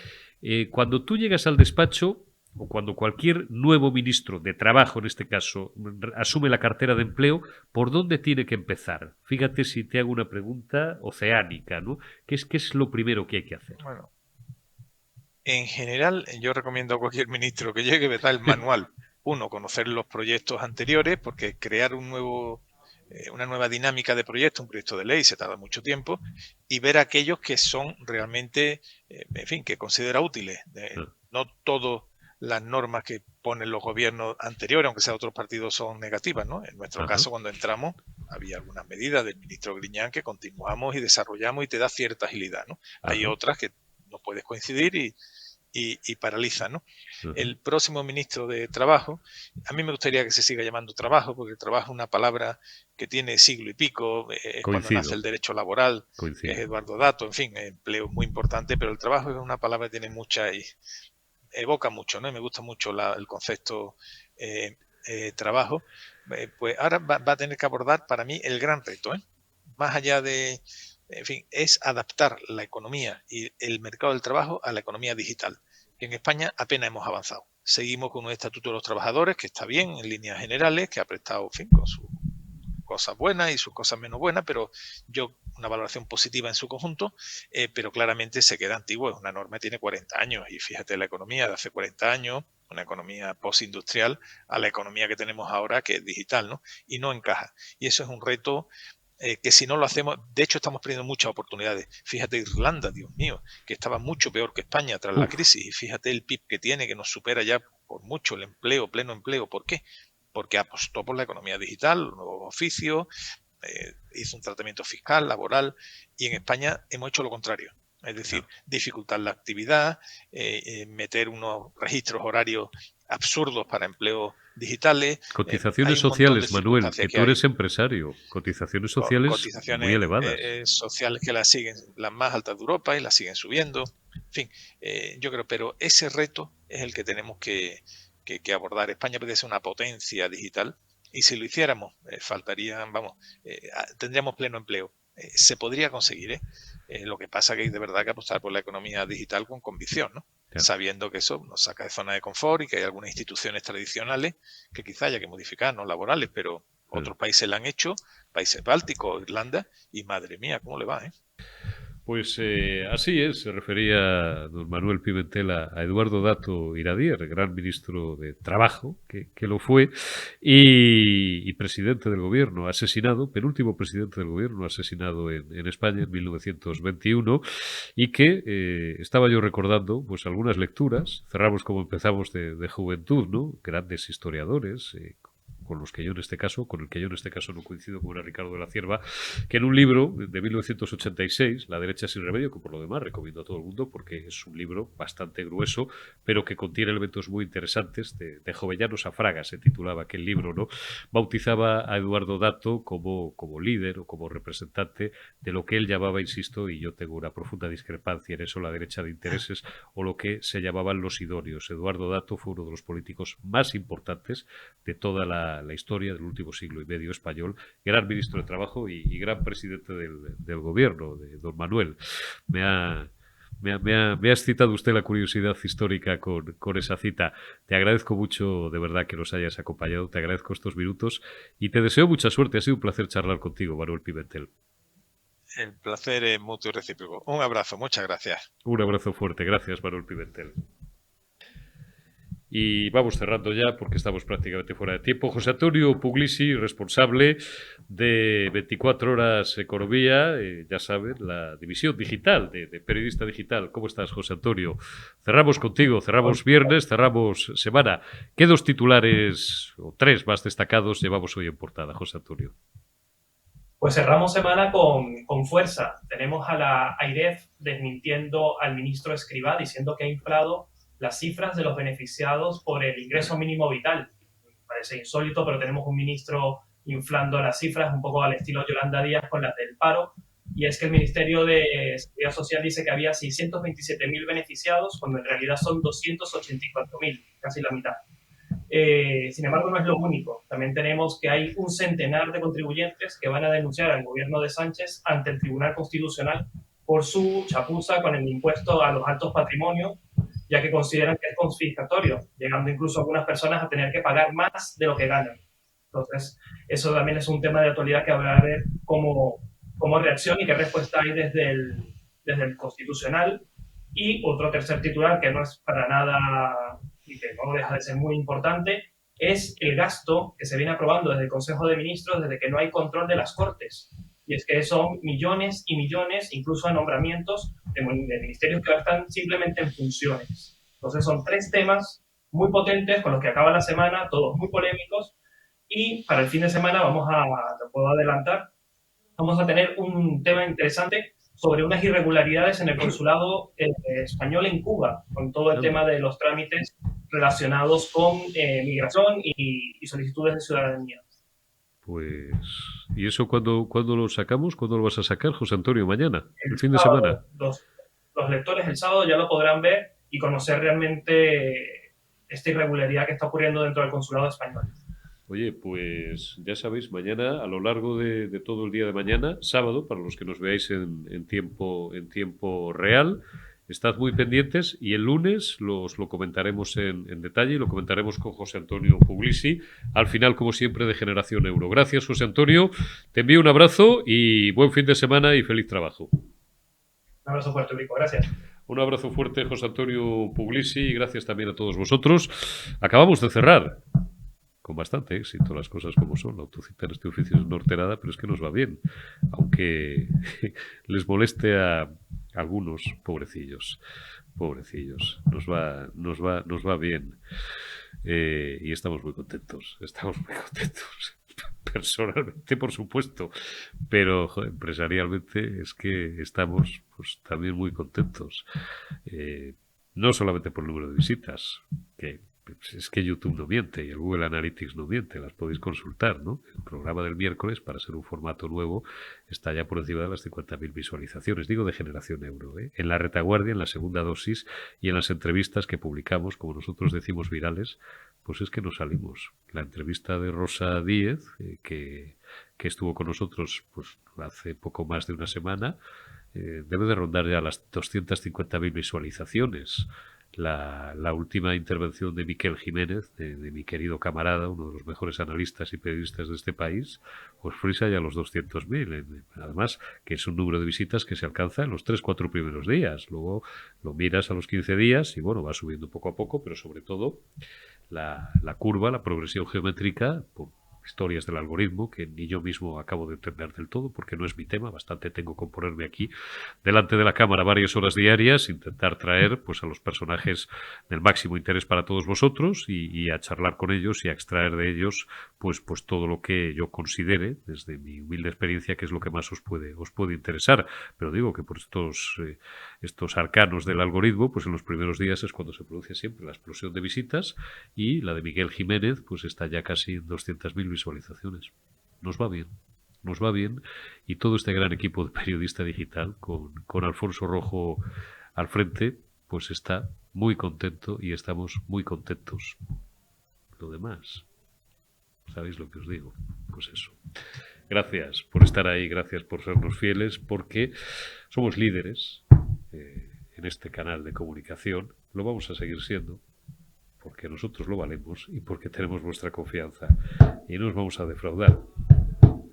cuando tú llegas al despacho, o cuando cualquier nuevo ministro de Trabajo, en este caso, asume la cartera de empleo, ¿por dónde tiene que empezar? Fíjate si te hago una pregunta oceánica, ¿no? ¿Qué es lo primero que hay que hacer? Bueno, en general, yo recomiendo a cualquier ministro que llegue, ver el manual. Uno, conocer los proyectos anteriores, porque crear una nueva dinámica de proyecto, un proyecto de ley, se tarda mucho tiempo, y ver aquellos que son realmente, en fin, que considera útiles. No todas las normas que ponen los gobiernos anteriores, aunque sea otros partidos, son negativas, ¿no? En nuestro caso, cuando entramos, había algunas medidas del ministro Griñán que continuamos y desarrollamos y te da cierta agilidad, ¿no? Hay otras que no puedes coincidir y paraliza, ¿no? El próximo ministro de Trabajo, a mí me gustaría que se siga llamando trabajo, porque el trabajo es una palabra que tiene siglo y pico, es cuando nace el derecho laboral, que es Eduardo Dato, en fin, empleo muy importante, pero el trabajo es una palabra que tiene mucha y evoca mucho, ¿no? Y me gusta mucho el concepto trabajo. Pues ahora va a tener que abordar para mí el gran reto, más allá de, en fin, es adaptar la economía y el mercado del trabajo a la economía digital, que en España apenas hemos avanzado. Seguimos con un estatuto de los trabajadores que está bien en líneas generales, que ha prestado, en fin, con sus cosas buenas y sus cosas menos buenas, pero una valoración positiva en su conjunto, pero claramente se queda antiguo. Es una norma que tiene 40 años y fíjate la economía de hace 40 años, una economía postindustrial, a la economía que tenemos ahora, que es digital, ¿no? Y no encaja. Y eso es un reto que si no lo hacemos, de hecho estamos perdiendo muchas oportunidades. Fíjate Irlanda, Dios mío, que estaba mucho peor que España tras la crisis, y fíjate el PIB que tiene, que nos supera ya por mucho el empleo, pleno empleo. ¿Por qué? Porque apostó por la economía digital, nuevos oficios, hizo un tratamiento fiscal, laboral, y en España hemos hecho lo contrario. Es decir, dificultar la actividad, meter unos registros horarios absurdos para empleos digitales. Cotizaciones sociales, Manuel, que tú eres empresario. Cotizaciones sociales muy elevadas. Sociales que las siguen, las más altas de Europa, y las siguen subiendo. En fin, yo creo, pero ese reto es el que tenemos que que abordar. España puede ser una potencia digital y si lo hiciéramos, tendríamos pleno empleo. Se podría conseguir, lo que pasa que hay de verdad que apostar por la economía digital con convicción, ¿no? Claro. Sabiendo que eso nos saca de zona de confort y que hay algunas instituciones tradicionales que quizá haya que modificar, no laborales, pero otros países la han hecho, países bálticos, Irlanda, y madre mía, ¿cómo le va, Pues así es, se refería don Manuel Pimentel a Eduardo Dato Iradier, gran ministro de Trabajo, que lo fue, y presidente del gobierno, asesinado, penúltimo presidente del gobierno, asesinado en España en 1921, y que estaba yo recordando pues algunas lecturas, cerramos como empezamos de juventud, ¿no? Grandes historiadores, con el que yo en este caso no coincido, como era Ricardo de la Cierva, que en un libro de 1986, La derecha sin remedio, que por lo demás recomiendo a todo el mundo porque es un libro bastante grueso, pero que contiene elementos muy interesantes, de Jovellanos a Fraga se titulaba aquel libro, ¿no? Bautizaba a Eduardo Dato como líder o como representante de lo que él llamaba, insisto, y yo tengo una profunda discrepancia en eso, la derecha de intereses o lo que se llamaban los idóneos. Eduardo Dato fue uno de los políticos más importantes de toda la historia del último siglo y medio español, gran ministro de Trabajo y gran presidente del gobierno, de don Manuel. Me ha excitado usted la curiosidad histórica con esa cita. Te agradezco mucho, de verdad, que nos hayas acompañado, te agradezco estos minutos y te deseo mucha suerte. Ha sido un placer charlar contigo, Manuel Pimentel. El placer es mutuo y recíproco. Un abrazo, muchas gracias. Un abrazo fuerte, gracias, Manuel Pimentel. Y vamos cerrando ya porque estamos prácticamente fuera de tiempo. José Antonio Puglisi, responsable de 24 Horas Economía, ya saben, la división digital de Periodista Digital. ¿Cómo estás, José Antonio? Cerramos contigo, cerramos viernes, cerramos semana. ¿Qué dos titulares o tres más destacados llevamos hoy en portada, José Antonio? Pues cerramos semana con fuerza. Tenemos a la AIREF desmintiendo al ministro Escrivá, diciendo que ha inflado las cifras de los beneficiados por el ingreso mínimo vital. Parece insólito, pero tenemos un ministro inflando las cifras un poco al estilo Yolanda Díaz con las del paro. Y es que el Ministerio de Seguridad Social dice que había 627.000 beneficiados, cuando en realidad son 284.000, casi la mitad. Sin embargo, no es lo único. También tenemos que hay un centenar de contribuyentes que van a denunciar al gobierno de Sánchez ante el Tribunal Constitucional por su chapuza con el impuesto a los altos patrimonios, ya que consideran que es confiscatorio, llegando incluso algunas personas a tener que pagar más de lo que ganan. Entonces, eso también es un tema de actualidad que habrá que ver cómo reacción y qué respuesta hay desde el Constitucional. Y otro tercer titular, que no es para nada y que no deja de ser muy importante, es el gasto que se viene aprobando desde el Consejo de Ministros desde que no hay control de las Cortes. Y es que son millones y millones, incluso de nombramientos de ministerios que ahora están simplemente en funciones. Entonces son tres temas muy potentes con los que acaba la semana, todos muy polémicos. Y para el fin de semana lo puedo adelantar, vamos a tener un tema interesante sobre unas irregularidades en el consulado español en Cuba, con todo el tema de los trámites relacionados con migración y solicitudes de ciudadanía. Pues, ¿y eso cuándo lo sacamos? ¿Cuándo lo vas a sacar, José Antonio? ¿Mañana? ¿El fin de sábado, semana? Los lectores el sábado ya lo podrán ver y conocer realmente esta irregularidad que está ocurriendo dentro del consulado español. Oye, pues ya sabéis, mañana, a lo largo de todo el día de mañana, sábado, para los que nos veáis en tiempo real, estad muy pendientes y el lunes lo comentaremos en detalle y lo comentaremos con José Antonio Puglisi, al final, como siempre, de Generación Euro. Gracias, José Antonio. Te envío un abrazo y buen fin de semana y feliz trabajo. Un abrazo fuerte, Rico. Gracias. Un abrazo fuerte, José Antonio Puglisi, y gracias también a todos vosotros. Acabamos de cerrar con bastante éxito las cosas como son. La autocita en este oficio es norterada, pero es que nos va bien, aunque les moleste a algunos, pobrecillos, nos va bien, y estamos muy contentos, personalmente, por supuesto, pero empresarialmente es que estamos pues también muy contentos, no solamente por el número de visitas, que es que YouTube no miente y el Google Analytics no miente, las podéis consultar, ¿no? El programa del miércoles, para ser un formato nuevo, está ya por encima de las 50.000 visualizaciones, digo de Generación Euro, en la retaguardia, en la segunda dosis y en las entrevistas que publicamos, como nosotros decimos, virales, pues es que no salimos. La entrevista de Rosa Díez, que estuvo con nosotros pues hace poco más de una semana, debe de rondar ya las 250.000 visualizaciones. La última intervención de Miquel Jiménez, de mi querido camarada, uno de los mejores analistas y periodistas de este país, pues frisa ya los 200.000. Además, que es un número de visitas que se alcanza en los 3-4 primeros días. Luego lo miras a los 15 días y bueno, va subiendo poco a poco, pero sobre todo la curva, la progresión geométrica, por historias del algoritmo que ni yo mismo acabo de entender del todo porque no es mi tema, bastante tengo con ponerme aquí delante de la cámara varias horas diarias, intentar traer pues a los personajes del máximo interés para todos vosotros y a charlar con ellos y a extraer de ellos pues todo lo que yo considere desde mi humilde experiencia que es lo que más os puede interesar, pero digo que por estos arcanos del algoritmo pues en los primeros días es cuando se produce siempre la explosión de visitas y la de Miguel Jiménez pues está ya casi en 200.000 visualizaciones. Nos va bien y todo este gran equipo de periodista digital con Alfonso Rojo al frente pues está muy contento y estamos muy contentos. Lo demás, ¿sabéis lo que os digo? Pues eso. Gracias por estar ahí, gracias por sernos fieles, porque somos líderes en este canal de comunicación, lo vamos a seguir siendo, porque nosotros lo valemos y porque tenemos vuestra confianza y no os vamos a defraudar.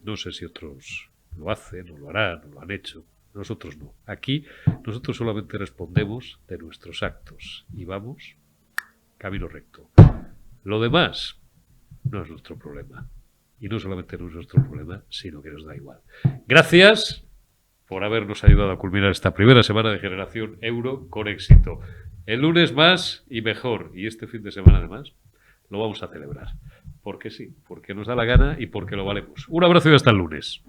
No sé si otros lo hacen o lo harán o lo han hecho. Nosotros no. Aquí nosotros solamente respondemos de nuestros actos y vamos camino recto. Lo demás no es nuestro problema. Y no solamente no es nuestro problema, sino que nos da igual. Gracias por habernos ayudado a culminar esta primera semana de Generación Euro con éxito. El lunes más y mejor. Y este fin de semana además lo vamos a celebrar. Porque sí, porque nos da la gana y porque lo valemos. Un abrazo y hasta el lunes.